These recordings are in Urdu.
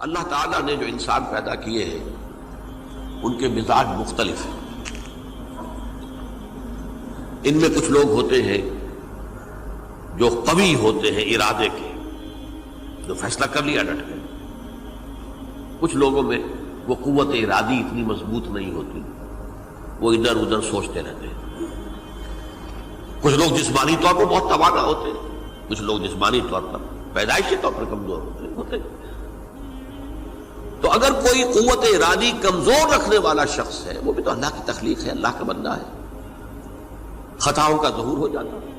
اللہ تعالیٰ نے جو انسان پیدا کیے ہیں ان کے مزاج مختلف ہیں. ان میں کچھ لوگ ہوتے ہیں جو قوی ہوتے ہیں ارادے کے، جو فیصلہ کر لیا ڈٹ گئے. کچھ لوگوں میں وہ قوت ارادی اتنی مضبوط نہیں ہوتی، وہ ادھر ادھر سوچتے رہتے ہیں. کچھ لوگ جسمانی طور پر بہت توانا ہوتے ہیں، کچھ لوگ جسمانی طور پر پیدائشی طور پر کمزور ہوتے ہیں. تو اگر کوئی قوت ارادی کمزور رکھنے والا شخص ہے، وہ بھی تو اللہ کی تخلیق ہے، اللہ کا بندہ ہے، خطاؤں کا ظہور ہو جاتا ہے،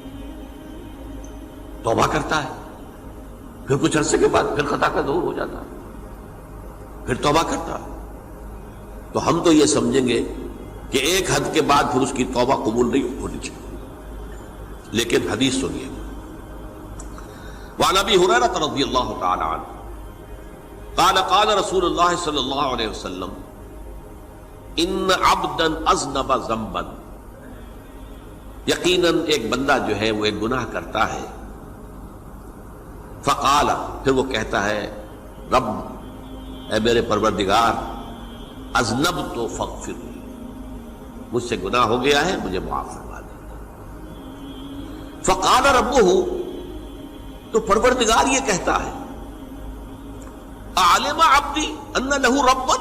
توبہ کرتا ہے، پھر کچھ عرصے کے بعد پھر خطا کا ظہور ہو جاتا ہے، پھر توبہ کرتا ہے. تو ہم تو یہ سمجھیں گے کہ ایک حد کے بعد پھر اس کی توبہ قبول نہیں ہونی چاہیے. لیکن حدیث سنیے. وعن ابی ہریرہ رضی اللہ تعالی عنہ قال قال رسول اللہ صلی اللہ علیہ وسلم ان عبدا اذنب ذنبا، یقیناً ایک بندہ جو ہے وہ ایک گناہ کرتا ہے. فقال، پھر وہ کہتا ہے رب، اے میرے پروردگار، اذنبت فاغفر لی، مجھ سے گناہ ہو گیا ہے، مجھے معاف فرما دے. فقال ربہ، تو پروردگار یہ کہتا ہے اعلم عبدی ان لہ ربا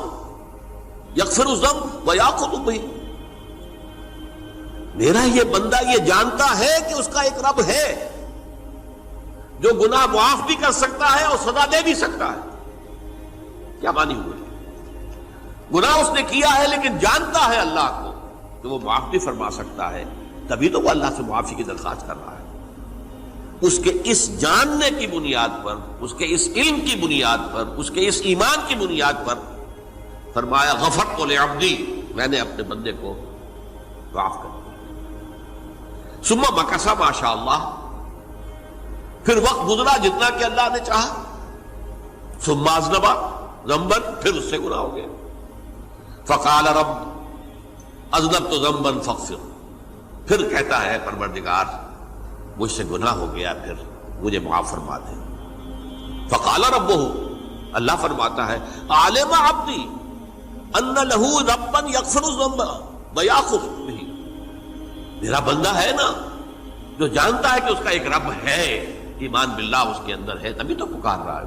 یغفر الذنب ویأخذ بہ، میرا یہ بندہ یہ جانتا ہے کہ اس کا ایک رب ہے جو گناہ معاف بھی کر سکتا ہے اور سزا دے بھی سکتا ہے. کیا معنی ہوئے؟ گناہ اس نے کیا ہے لیکن جانتا ہے اللہ کو کہ وہ معاف بھی فرما سکتا ہے، تبھی تو وہ اللہ سے معافی کی درخواست کر رہا ہے. اس کے اس جاننے کی بنیاد پر، اس کے اس علم کی بنیاد پر، اس کے اس ایمان کی بنیاد پر فرمایا غفرت لعبدی، میں نے اپنے بندے کو معاف کر دیا. ثم مکث ما شاء اللہ، پھر وقت گزرا جتنا کہ اللہ نے چاہا. ثم اذنب ذنبا، پھر اس سے گناہ ہو گیا. فقال رب اذنبت ذنبا فاغفر، پھر کہتا ہے پروردگار مجھ سے گناہ ہو گیا، پھر مجھے معاف فرما دے. فقال ربہ، اللہ فرماتا ہے عالم عبدی ان لہ ربا یغفر الذنب ویأخذ بہ، میرا بندہ ہے نا جو جانتا ہے کہ اس کا ایک رب ہے، ایمان باللہ اس کے اندر ہے، تبھی تو پکار رہا ہے.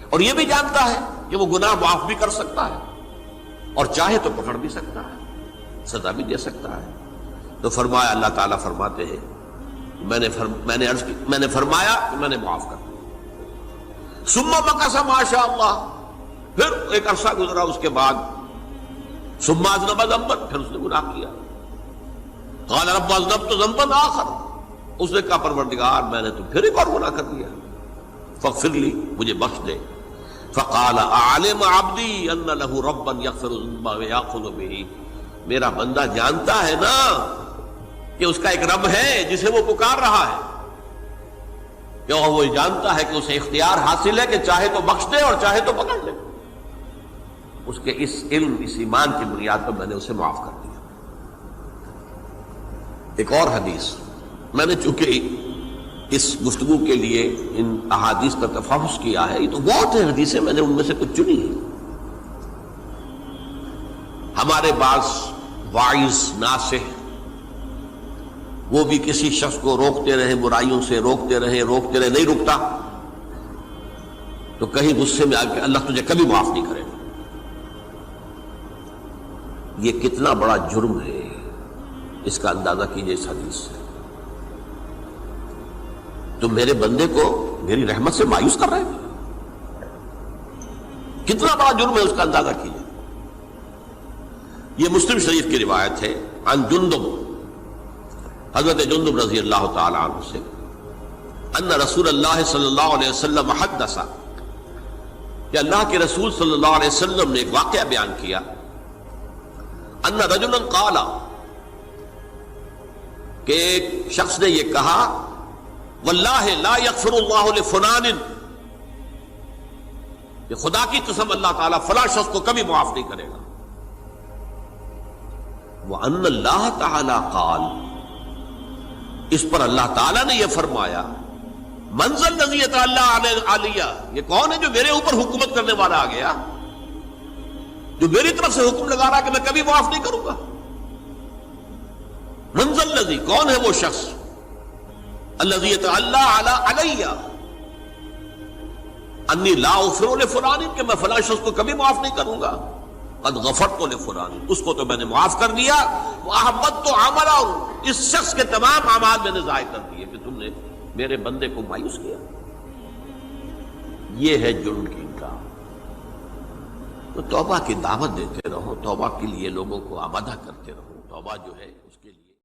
اور یہ بھی جانتا ہے کہ وہ گناہ معاف بھی کر سکتا ہے اور چاہے تو پکڑ بھی سکتا ہے، سزا بھی دے سکتا ہے. تو فرمایا، اللہ تعالیٰ فرماتے ہیں میں نے فرمایا کہ میں نے معاف کر دیا. ثم مکث ما شاء اللہ، پھر ایک عرصہ گزرا اس کے بعد. ثم اذنب ذنبا، پھر اس نے گناہ کیا. قال رب اذنبت ذنبا آخر، اس نے کہا پروردگار میں نے تو پھر ایک اور گناہ کر دیا، فاغفر لی، مجھے بخش دے. فقال اعلم عبدی ان لہ ربا یغفر الذنب ویأخذ بہ، میرا بندہ جانتا ہے نا کہ اس کا ایک رب ہے جسے وہ پکار رہا ہے، کہ وہ جانتا ہے کہ اسے اختیار حاصل ہے کہ چاہے تو بخش دے اور چاہے تو پکڑ لے. اس کے اس علم، اس ایمان کی بنیاد پر میں نے اسے معاف کر دیا. ایک اور حدیث، میں نے چونکہ اس گفتگو کے لیے ان احادیث کا تفحص کیا ہے، یہ تو بہت ہیں حدیثیں، میں نے ان میں سے کچھ چنی ہیں. ہمارے بعض واعظ ناصح وہ بھی کسی شخص کو روکتے رہے، برائیوں سے روکتے رہے، نہیں رکتا، تو کہیں غصے میں آ کے اللہ تجھے کبھی معاف نہیں کرے گا. یہ کتنا بڑا جرم ہے، اس کا اندازہ کیجئے اس حدیث سے. تو میرے بندے کو میری رحمت سے مایوس کر رہے ہیں، کتنا بڑا جرم ہے، اس کا اندازہ کیجئے. یہ مسلم شریف کی روایت ہے عن جندب، حضرت جندب رضی اللہ تعالی عنہ سے، ان رسول اللہ صلی اللہ علیہ وسلم حدث، کہ اللہ کے رسول صلی اللہ علیہ وسلم نے ایک واقعہ بیان کیا. ان رجلا قال، کہ ایک شخص نے یہ کہا واللہ لا یغفر اللہ لفلان، کہ خدا کی قسم اللہ تعالیٰ فلاں شخص کو کبھی معاف نہیں کرے گا. وَأَنَّ اللَّهَ تَعَالَى قَالَ، اس پر اللہ تعالیٰ نے یہ فرمایا منزل نزیت اللہ علیہ، یہ کون ہے جو میرے اوپر حکومت کرنے والا آ گیا، جو میری طرف سے حکم لگا رہا کہ میں کبھی معاف نہیں کروں گا؟ منزل نزی، کون ہے وہ شخص؟ الذی یتعلی علیہ انی لا اغفر لفلان، کہ میں فلاں شخص کو کبھی معاف نہیں کروں گا، قد غفرت لفلان، اس کو تو میں نے معاف کر دیا، واحبطت عملہ، اس شخص کے تمام اعمال میں نے ضائع کر دیے کہ تم نے میرے بندے کو مایوس کیا۔ یہ ہے جرم کی انکار۔ تو توبہ کی دعوت دیتے رہو، توبہ کے لیے لوگوں کو آمادہ کرتے رہو، توبہ جو ہے اس کے لیے